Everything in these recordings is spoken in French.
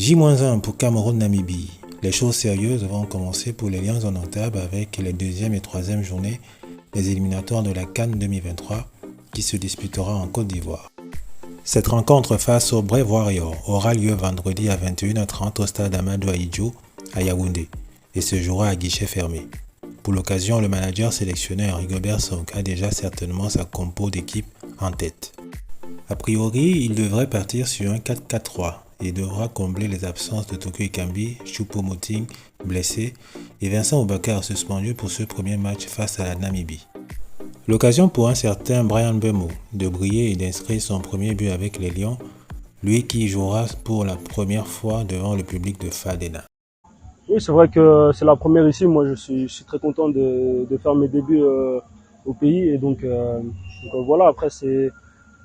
J-1 pour Cameroun-Namibie. Les choses sérieuses vont commencer pour les Lions indomptables avec les deuxième et troisième journées des éliminatoires de la CAN 2023 qui se disputera en Côte d'Ivoire. Cette rencontre face aux Brave Warriors aura lieu vendredi à 21h30 au stade Amadou Ahidjo à Yaoundé et se jouera à guichet fermé. Pour l'occasion, le manager sélectionneur Rigobert Song a déjà certainement sa compo d'équipe en tête. A priori, il devrait partir sur un 4-4-3 et devra combler les absences de Toko Ekambi, Choupo-Moting blessé et Vincent Obakar suspendu pour ce premier match face à la Namibie. L'occasion pour un certain Bryan Mbeumo de briller et d'inscrire son premier but avec les Lions, lui qui jouera pour la première fois devant le public de Fadena. Oui, c'est vrai que c'est la première ici. Moi, je suis très content de faire mes débuts au pays. Et donc voilà, après,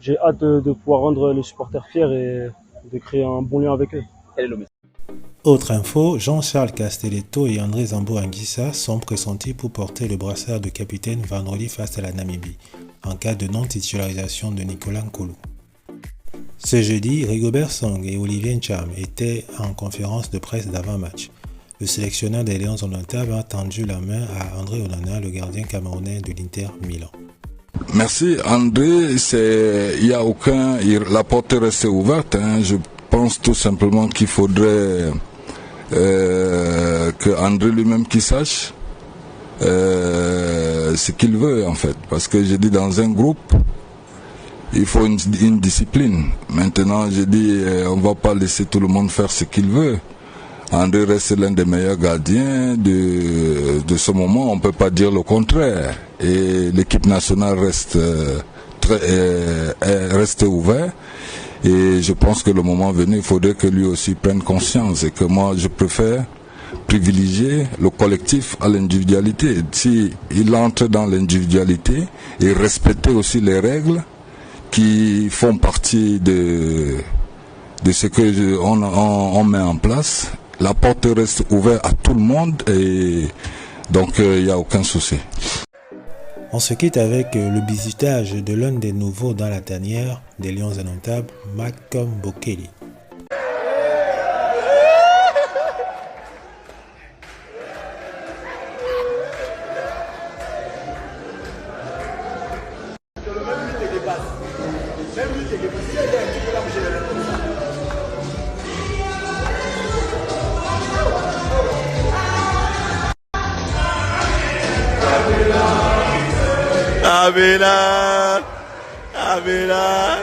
j'ai hâte de pouvoir rendre les supporters fiers et de créer un bon lien avec eux. Autre info, Jean-Charles Castelletto et André Zambo-Anguissa sont pressentis pour porter le brassard de capitaine vendredi face à la Namibie, en cas de non-titularisation de Nicolas Nkolo. Ce jeudi, Rigobert Song et Olivier Ncham étaient en conférence de presse d'avant-match. Le sélectionneur des Lions indomptables a tendu la main à André Onana, le gardien camerounais de l'Inter Milan. Merci André, la porte reste ouverte. Je pense tout simplement qu'il faudrait que André lui-même qui sache ce qu'il veut en fait. Parce que je dis dans un groupe, il faut une discipline. Maintenant je dis on ne va pas laisser tout le monde faire ce qu'il veut. André reste l'un des meilleurs gardiens de ce moment, on ne peut pas dire le contraire. Et l'équipe nationale reste ouverte. Et je pense que le moment venu, il faudrait que lui aussi prenne conscience. Et que moi, je préfère privilégier le collectif à l'individualité. S'il entre dans l'individualité et respecter aussi les règles qui font partie de ce que on met en place, la porte reste ouverte à tout le monde et donc il n'y a aucun souci. On se quitte avec le bisutage de l'un des nouveaux dans la tanière des Lions indomptables, Malcolm Bokele. Abela